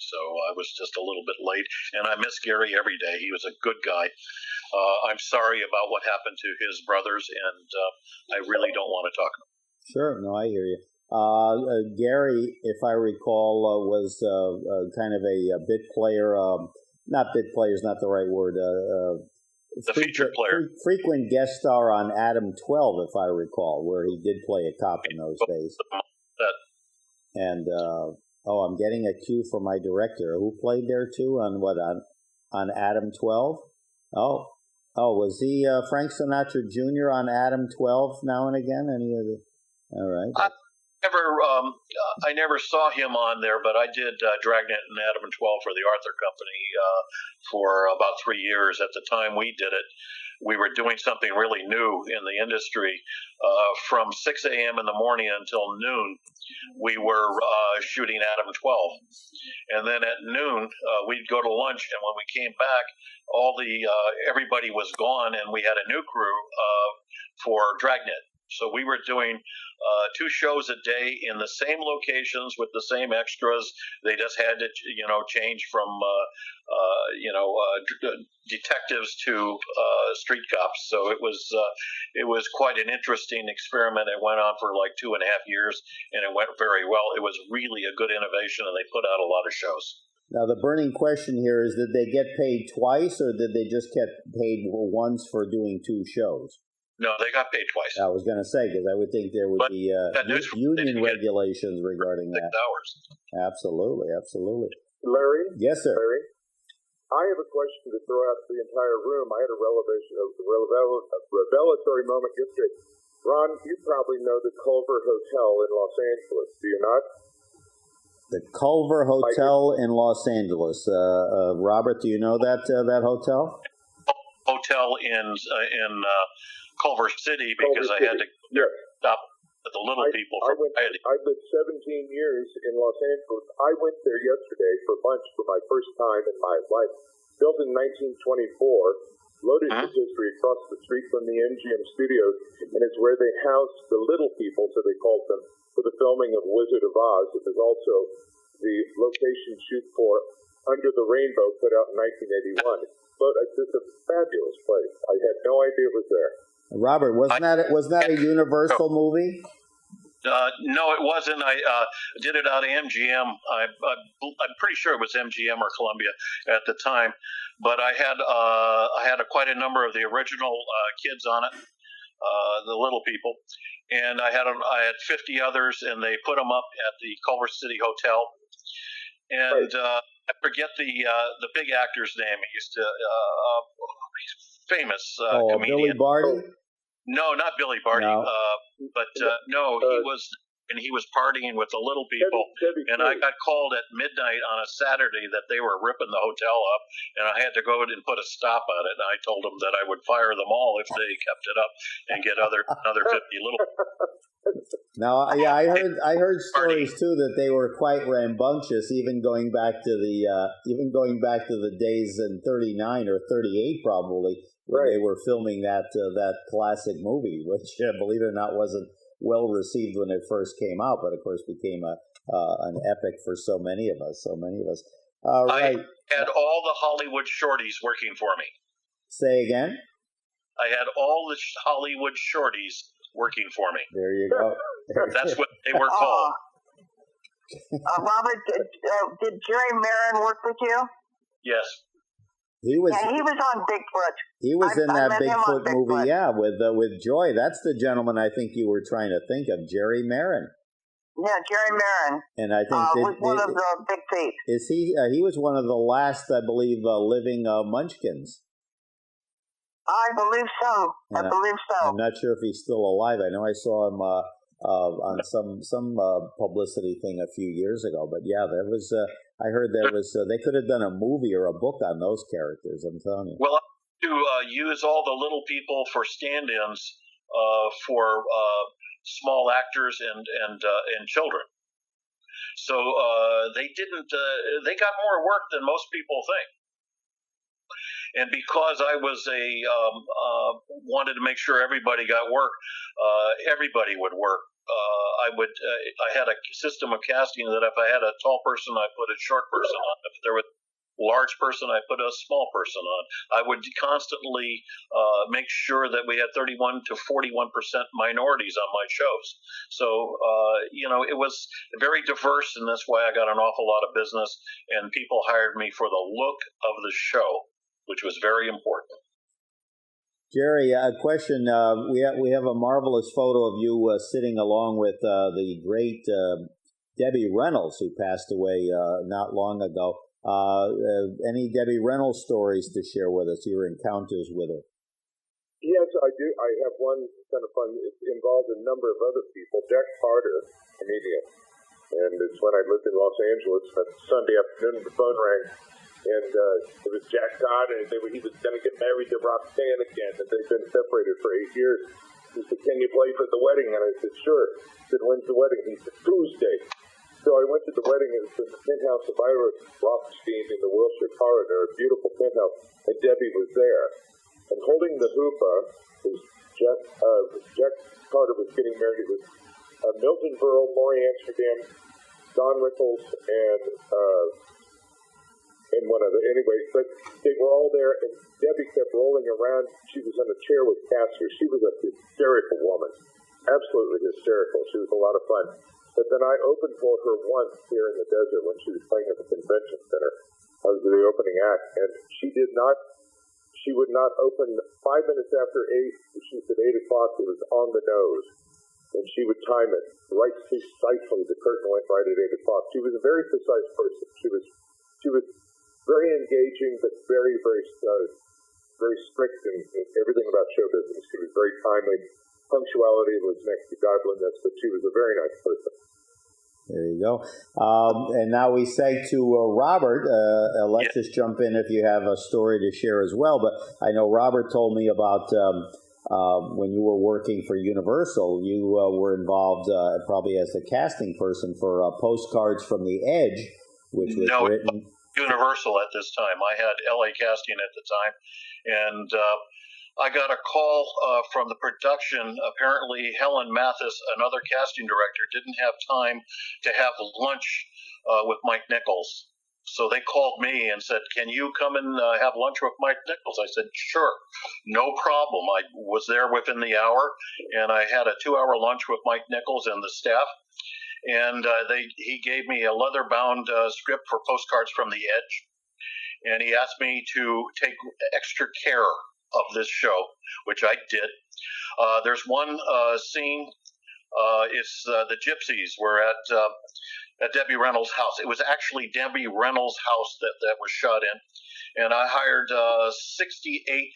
Speaker 4: So I was just a little bit late, and I miss Gary every day. He was a good guy. I'm sorry about what happened to his brothers, and I really don't want to talk about it.
Speaker 1: Sure, no, I hear you. Gary, if I recall, was kind of a bit player. Not bit player is not the right word.
Speaker 4: The featured player.
Speaker 1: Frequent guest star on Adam 12, if I recall, where he did play a cop in those days. And I'm getting a cue from my director. Who played there too? On Adam 12? Oh, was he Frank Sinatra Jr. on Adam 12 now and again? All right.
Speaker 4: I never saw him on there, but I did Dragnet and Adam and 12 for the Arthur Company for about 3 years. At the time we did it, we were doing something really new in the industry. From 6 a.m. in the morning until noon, we were shooting Adam 12. And then at noon, we'd go to lunch, and when we came back, everybody was gone, and we had a new crew for Dragnet. So we were doing 2 shows a day in the same locations with the same extras. They just had to, change from, detectives to street cops. So it was quite an interesting experiment. It went on for like 2.5 years, and it went very well. It was really a good innovation, and they put out a lot of shows.
Speaker 1: Now, the burning question here is, did they get paid twice, or did they just get paid once for doing 2 shows?
Speaker 4: No, they got paid twice.
Speaker 1: I was going to say, because I would think there would be union regulations regarding that.
Speaker 4: 6 hours.
Speaker 1: Absolutely.
Speaker 2: Larry?
Speaker 1: Yes, sir.
Speaker 2: Larry? I have a question to throw out to the entire room. I had a revelatory moment yesterday. Ron, you probably know the Culver Hotel in Los Angeles, do you not?
Speaker 1: The Culver Hotel in Los Angeles. Robert, do you know that hotel?
Speaker 4: Hotel in Culver City, because I had to stop at the little people.
Speaker 2: I lived 17 years in Los Angeles. I went there yesterday for lunch for my first time in my life. Built in 1924, loaded with history across the street from the MGM studios, and it's where they housed the little people, so they called them, for the filming of Wizard of Oz. It was also the location shoot for Under the Rainbow, put out in 1981. But it's just a fabulous place. I had no idea it was there.
Speaker 1: Robert, wasn't that a Universal movie?
Speaker 4: No, it wasn't. I did it out of MGM. I'm pretty sure it was MGM or Columbia at the time. But I had quite a number of the original kids on it, the little people, and I had 50 others, and they put them up at the Culver City Hotel. And I forget the big actor's name. He used to he's famous comedian.
Speaker 1: Billy Barty?
Speaker 4: No, not Billy Barty.
Speaker 1: No.
Speaker 4: He was partying with the little people, and I got called at midnight on a Saturday that they were ripping the hotel up, and I had to go in and put a stop on it. And I told them that I would fire them all if they kept it up and get another 50 little.
Speaker 1: Now, yeah, I heard stories too that they were quite rambunctious, even going back to the days in '39 or '38 probably, when they were filming that classic movie, which, believe it or not, wasn't well received when it first came out, but of course became an epic for so many of us. All right.
Speaker 4: I had all the Hollywood shorties working for me.
Speaker 1: Say again?
Speaker 4: I had all the Hollywood shorties working for me.
Speaker 1: There you go.
Speaker 4: That's what they were called.
Speaker 3: Robert, did Jerry Marin work with you?
Speaker 4: Yes.
Speaker 1: He was
Speaker 3: on Bigfoot.
Speaker 1: He was in that Bigfoot movie, with Joy. That's the gentleman I think you were trying to think of, Jerry Marin.
Speaker 3: Yeah, Jerry Marin.
Speaker 1: And I think
Speaker 3: was one of the big feet.
Speaker 1: Is he? He was one of the last, I believe, living Munchkins.
Speaker 3: I believe so.
Speaker 1: I'm not sure if he's still alive. I know I saw him on some publicity thing a few years ago. But yeah, there was. I heard there was. They could have done a movie or a book on those characters. I'm telling you.
Speaker 4: Well, to use all the little people for stand-ins for small actors and children. So they didn't. They got more work than most people think. And because I was wanted to make sure everybody got work, everybody would work. I had a system of casting that if I had a tall person, I put a short person on. If there was a large person, I put a small person on. I would constantly make sure that we had 31 to 41% minorities on my shows. So, it was very diverse, and that's why I got an awful lot of business, and people hired me for the look of the show, which was very important.
Speaker 1: Jerry, a question. We have a marvelous photo of you sitting along with the great Debbie Reynolds, who passed away not long ago. Any Debbie Reynolds stories to share with us, your encounters with her?
Speaker 2: Yes, I do. I have one kind of fun. It involved a number of other people. Jack Carter, comedian. And it's when I lived in Los Angeles. That Sunday afternoon, the phone rang. And it was Jack Todd, and he was going to get married to Roxanne again, and they'd been separated for 8 years. He said, "Can you play for the wedding?" And I said, "Sure." He said, "When's the wedding?" He said, "Tuesday." So I went to the wedding, and it was in the penthouse of Ira Rothstein in the Wilshire corridor, a beautiful penthouse, and Debbie was there. And holding the hoopah was Jack Carter was getting married. It was Milton Berle, Maury Amsterdam, Don Rickles, and one other. Anyway, but they were all there, and Debbie kept rolling around. She was on a chair with casters. She was a hysterical woman, absolutely hysterical. She was a lot of fun. But then I opened for her once here in the desert when she was playing at the convention center. I was the opening act, and she would not open 5 minutes after 8. She said 8 o'clock. It was on the nose, and she would time it right precisely. The curtain went right at 8 o'clock. She was a very precise person. She was very engaging, but very, very strict in everything about show business. She was very timely. Punctuality was next to godliness, but she was a very nice person.
Speaker 1: There you go. And now we say to Robert, Alexis, jump in if you have a story to share as well. But I know Robert told me about when you were working for Universal, you were involved probably as the casting person for Postcards from the Edge, which was written.
Speaker 4: Universal at this time. I had LA Casting at the time, and I got a call from the production. Apparently, Helen Mathis, another casting director, didn't have time to have lunch with Mike Nichols. So they called me and said, "Can you come and have lunch with Mike Nichols?" I said, "Sure, no problem." I was there within the hour, and I had a 2-hour lunch with Mike Nichols and the staff. And he gave me a leather-bound script for Postcards from the Edge, and he asked me to take extra care of this show, which I did. There's one scene. It's the Gypsies were at Debbie Reynolds' house. It was actually Debbie Reynolds' house that was shot in, and I hired 68.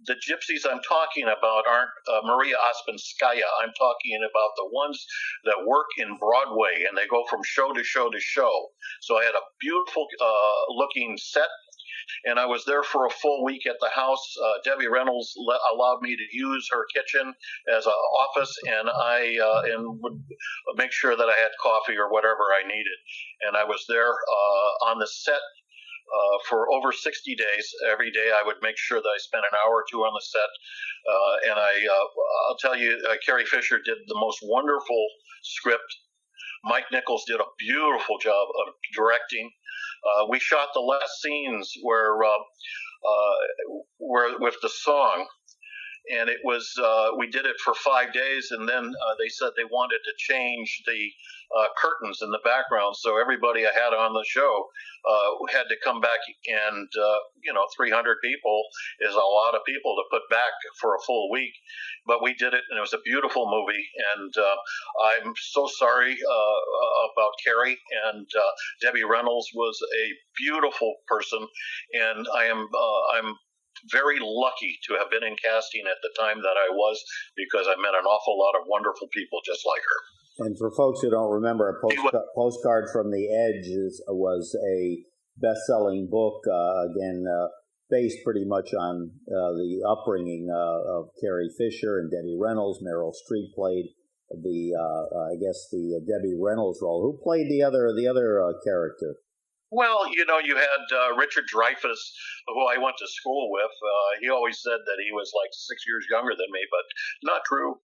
Speaker 4: The Gypsies I'm talking about aren't Maria Ospinskaya. I'm talking about the ones that work in Broadway, and they go from show to show to show. So I had a beautiful looking set, and I was there for a full week at the house. Debbie Reynolds allowed me to use her kitchen as an office, and I would make sure that I had coffee or whatever I needed. And I was there on the set for over 60 days. Every day I would make sure that I spent an hour or two on the set. And I'll tell you, Carrie Fisher did the most wonderful script. Mike Nichols did a beautiful job of directing. We shot the last scenes where with the song. And it was, we did it for 5 days, and then they said they wanted to change the curtains in the background. So everybody I had on the show had to come back, and 300 people is a lot of people to put back for a full week. But we did it, and it was a beautiful movie. And I'm so sorry about Carrie, and Debbie Reynolds was a beautiful person, and I'm very lucky to have been in casting at the time that I was, because I met an awful lot of wonderful people just like her.
Speaker 1: And for folks who don't remember, Postcard from the Edge was a best-selling book, based pretty much on the upbringing of Carrie Fisher and Debbie Reynolds. Meryl Streep played the Debbie Reynolds role. Who played the other character?
Speaker 4: Well, you had Richard Dreyfuss, who I went to school with. He always said that he was like 6 years younger than me, but not true.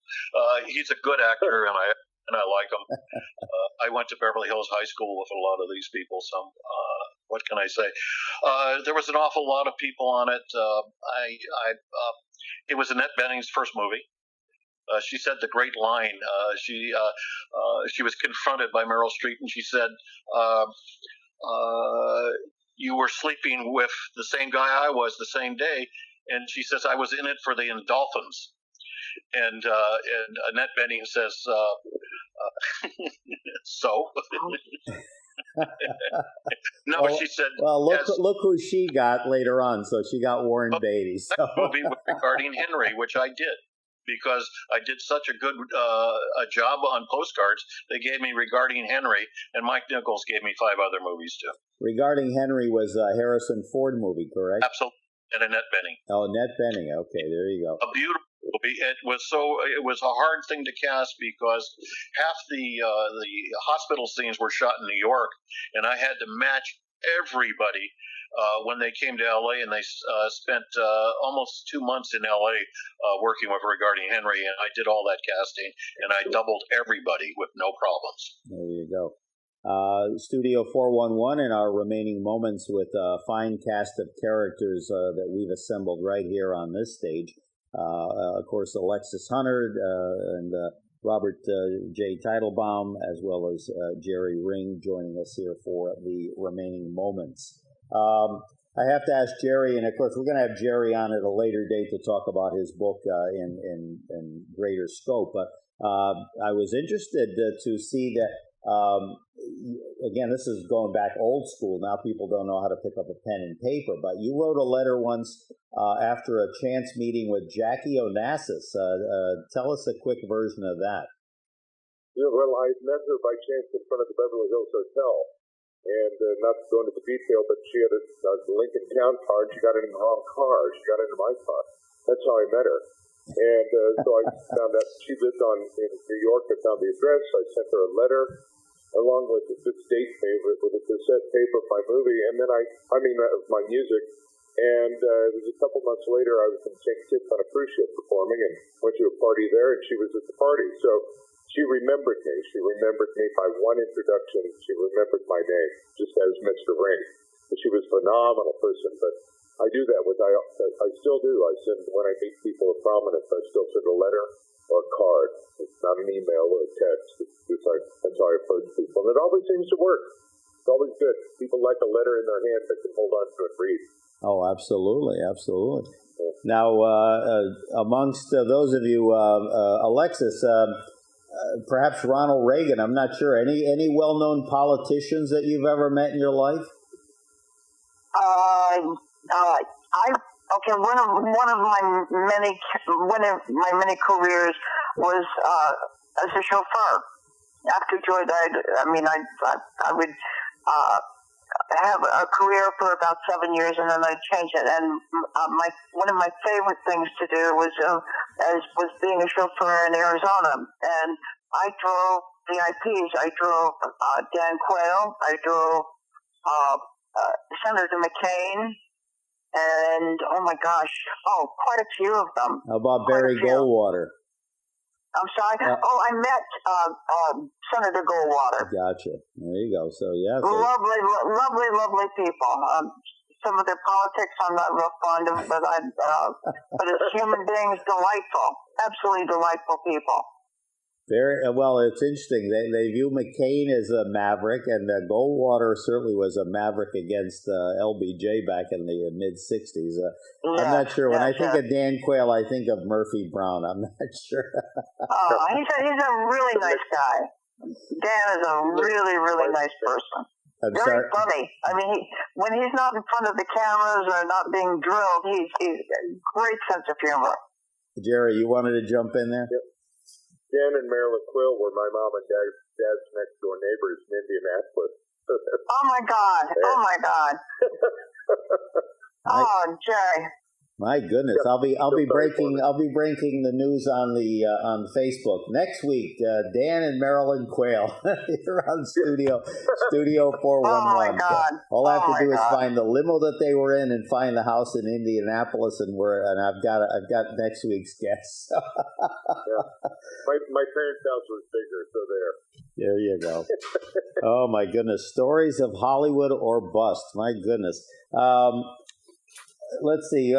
Speaker 4: He's a good actor, and I like him. I went to Beverly Hills High School with a lot of these people, so what can I say? There was an awful lot of people on it. It was Annette Bening's first movie. She said the great line. She was confronted by Meryl Streep, and she said, "You were sleeping with the same guy I was the same day," and she says, "I was in it for the endorphins." And Annette Bening says, "So." No, well, she said.
Speaker 1: Well, look who she got later on. So she got Warren Beatty. So.
Speaker 4: Movie regarding Henry, which I did, because I did such a good a job on Postcards. They gave me Regarding Henry, and Mike Nichols gave me 5 other movies too.
Speaker 1: Regarding Henry was a Harrison Ford movie, correct?
Speaker 4: Absolutely, and Annette Bening.
Speaker 1: Oh, Annette Bening. Okay, there you go.
Speaker 4: A beautiful movie. It was a hard thing to cast because half the hospital scenes were shot in New York, and I had to match everybody. When they came to LA, and they spent almost 2 months in LA working with Regarding Henry, and I did all that casting, and I doubled everybody with no problems.
Speaker 1: There you go. Studio 411 and our remaining moments with a fine cast of characters that we've assembled right here on this stage. Of course, Alexis Hunter and Robert J. Teitelbaum, as well as Jerry Ring, joining us here for the remaining moments. I have to ask Jerry, and of course we're going to have Jerry on at a later date to talk about his book in greater scope, but I was interested to see that, again, this is going back old school. Now people don't know how to pick up a pen and paper, but you wrote a letter once after a chance meeting with Jackie Onassis. Tell us a quick version of that.
Speaker 2: Well, I met her by chance in front of the Beverly Hills Hotel. And not to go into the detail, but she had a Lincoln Town car, and she got in the wrong car. She got into my car. That's how I met her. And so I found out she lived in New York. I found the address. I sent her a letter along with this date favorite with a cassette tape of my movie, and then of my music. And it was a couple months later, I was in St. Kitts on a cruise ship performing, and went to a party there, and she was at the party. So she remembered me. She remembered me by one introduction. She remembered my name, just as Mr. Ring. She was a phenomenal person, but I do that I still do. I send, when I meet people of prominence, I still send a letter or a card. It's not an email or a text. That's how I approach people. And it always seems to work. It's always good. People like a letter in their hand that can hold on to and read.
Speaker 1: Oh, absolutely, absolutely. Now, amongst those of you, Alexis, perhaps Ronald Reagan, I'm not sure. Any well-known politicians that you've ever met in your life?
Speaker 3: One of my many careers was as a chauffeur. After Joy died, I would have a career for about 7 years, and then I'd change it. And one of my favorite things to do was being a chauffeur in Arizona. And I drove VIPs. I drove Dan Quayle. I drove Senator McCain. And, quite a few of them.
Speaker 1: How about Barry Goldwater?
Speaker 3: I'm sorry? I met Senator Goldwater.
Speaker 1: Gotcha. There you go. So, yeah.
Speaker 3: Lovely people. Some of their politics I'm not real fond of, but as human beings, delightful. Absolutely delightful people.
Speaker 1: Very well. It's interesting. They view McCain as a maverick, and Goldwater certainly was a maverick against LBJ back in the mid-'60s. I'm not sure. When I think of Dan Quayle, I think of Murphy Brown. I'm not sure.
Speaker 3: He's a really nice guy. Dan is a really, really nice person. Very funny. I mean, when he's not in front of the cameras or not being drilled, he's a great sense of humor.
Speaker 1: Jerry, you wanted to jump in there?
Speaker 2: Yep. Dan and Marilyn Quill were my mom and dad's next door neighbors in Indianapolis.
Speaker 3: Oh my God! Oh my God! Oh, Jerry.
Speaker 1: My goodness, I'll be breaking the news on Facebook next week. Dan and Marilyn Quayle here on Studio 411.
Speaker 3: Oh my God!
Speaker 1: All I have to do is find the limo that they were in and find the house in Indianapolis, and I've got next week's guest.
Speaker 2: Yeah. My parents' house was bigger, so
Speaker 1: there you go. Oh my goodness, stories of Hollywood or bust. My goodness. Let's see.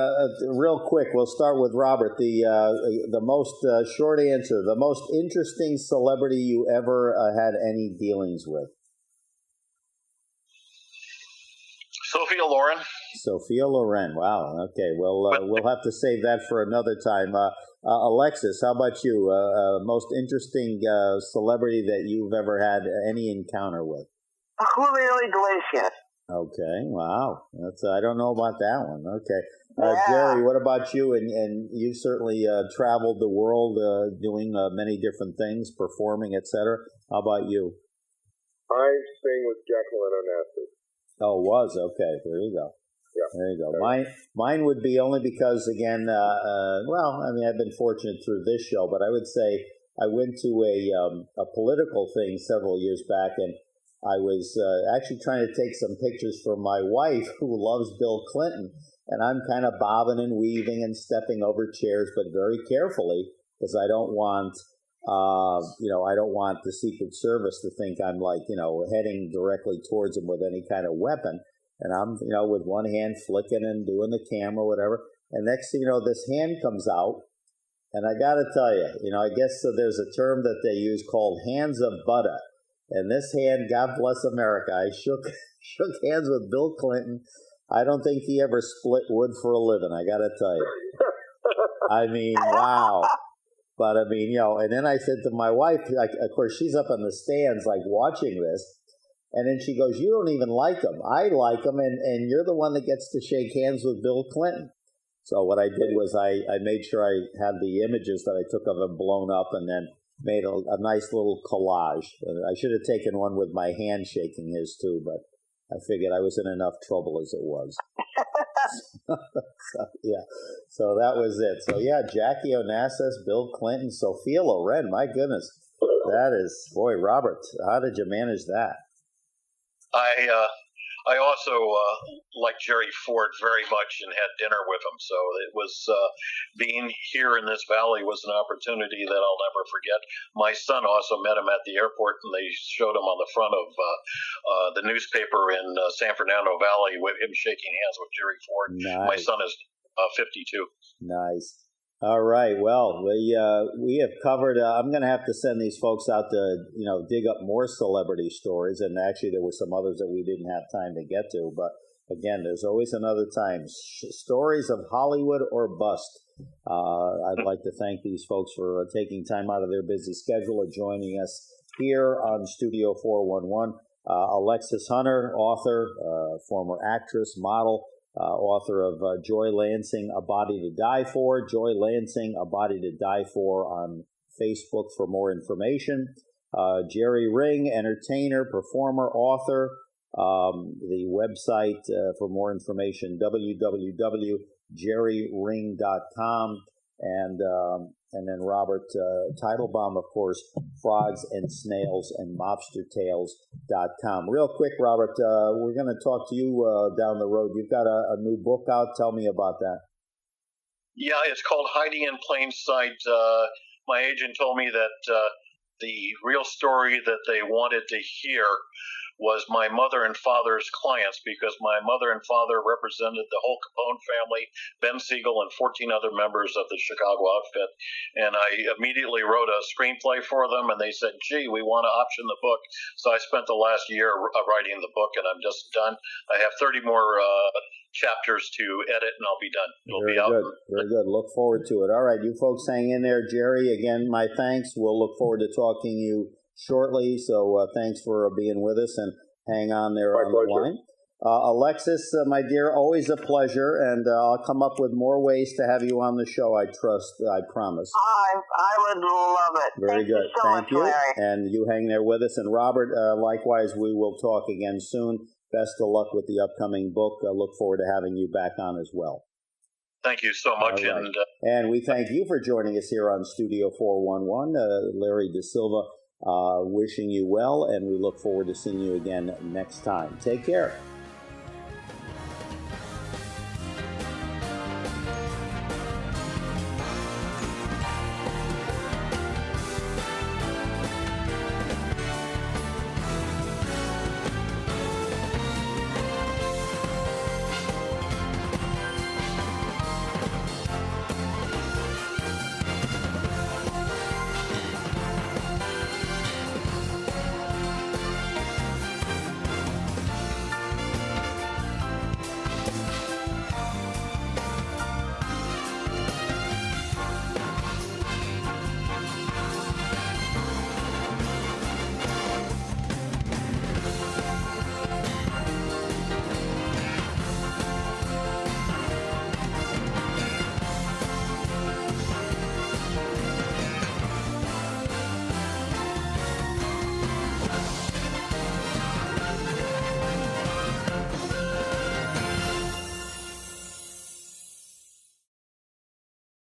Speaker 1: Real quick, we'll start with Robert. The most short answer. The most interesting celebrity you ever had any dealings with?
Speaker 4: Sophia Loren.
Speaker 1: Sophia Loren. Wow. Okay. Well, we'll have to save that for another time. Alexis, how about you? Most interesting celebrity that you've ever had any encounter with?
Speaker 3: Julio Iglesias.
Speaker 1: Okay, wow. I don't know about that one. Okay.
Speaker 3: Yeah.
Speaker 1: Jerry, what about you? And you've certainly traveled the world doing many different things, performing, etc. How about you?
Speaker 2: I sang with Jacqueline Onassis.
Speaker 1: Oh, was? Okay, there you go.
Speaker 2: Yeah.
Speaker 1: There you go. Mine would be only because, again, I've been fortunate through this show, but I would say I went to a political thing several years back, and I was actually trying to take some pictures for my wife, who loves Bill Clinton, and I'm kind of bobbing and weaving and stepping over chairs, but very carefully, because I don't want, the Secret Service to think I'm heading directly towards them with any kind of weapon. And I'm, with one hand flicking and doing the camera, whatever. And next thing you know, this hand comes out, and I got to tell you, I guess there's a term that they use called hands of butter. And this hand, God bless America, I shook hands with Bill Clinton. I don't think he ever split wood for a living, I got to tell you. I mean, wow. But, and then I said to my wife, of course, she's up in the stands, watching this. And then she goes, you don't even like him. I like him, and you're the one that gets to shake hands with Bill Clinton. So what I did was I made sure I had the images that I took of him blown up, and then made a nice little collage. I should have taken one with my hand shaking his too, but I figured I was in enough trouble as it was. So that was it. So yeah, Jackie Onassis, Bill Clinton, Sophia Loren. My goodness, that is, boy, Robert, how did you manage that?
Speaker 4: I also like Jerry Ford very much and had dinner with him. So it was being here in this valley was an opportunity that I'll never forget. My son also met him at the airport, and they showed him on the front of the newspaper in San Fernando Valley with him shaking hands with Jerry Ford. Nice. My son is 52.
Speaker 1: Nice. All right. Well, we have covered. I'm going to have to send these folks out to dig up more celebrity stories, and actually there were some others that we didn't have time to get to. But again, there's always another time. Stories of Hollywood or bust. I'd like to thank these folks for taking time out of their busy schedule and joining us here on Studio 411. Alexis Hunter, author, former actress, model. Author of Joy Lansing, A Body to Die For. Joy Lansing, A Body to Die For on Facebook for more information. Jerry Ring, entertainer, performer, author. The website for more information, www.jerryring.com. And then Robert Teitelbaum, of course, Frogs and Snails and MobsterTales.com. Real quick, Robert, we're going to talk to you down the road. You've got a new book out. Tell me about that.
Speaker 4: Yeah, it's called Hiding in Plain Sight. My agent told me that the real story that they wanted to hear was my mother and father's clients, because my mother and father represented the whole Capone family, Ben Siegel, and 14 other members of the Chicago outfit. And I immediately wrote a screenplay for them, and they said, gee, we want to option the book. So I spent the last year writing the book, and I'm just done. I have 30 more chapters to edit, and I'll be done. It'll be out.
Speaker 1: Very good. Look forward to it. All right, you folks hang in there. Jerry, again, my thanks. We'll look forward to talking to you shortly. So thanks for being with us, and hang on there on the line. Alexis, my dear, always a pleasure, and I'll come up with more ways to have you on the show, I promise.
Speaker 3: I would love it.
Speaker 1: Very
Speaker 3: Thank
Speaker 1: good.
Speaker 3: You so
Speaker 1: Thank
Speaker 3: much,
Speaker 1: you.
Speaker 3: Larry.
Speaker 1: And you hang there with us. And Robert, likewise, we will talk again soon. Best of luck with the upcoming book. I look forward to having you back on as well.
Speaker 4: Thank you so much.
Speaker 1: Right. And we thank you for joining us here on Studio 411. Larry Dasilva wishing you well, and we look forward to seeing you again next time. Take care.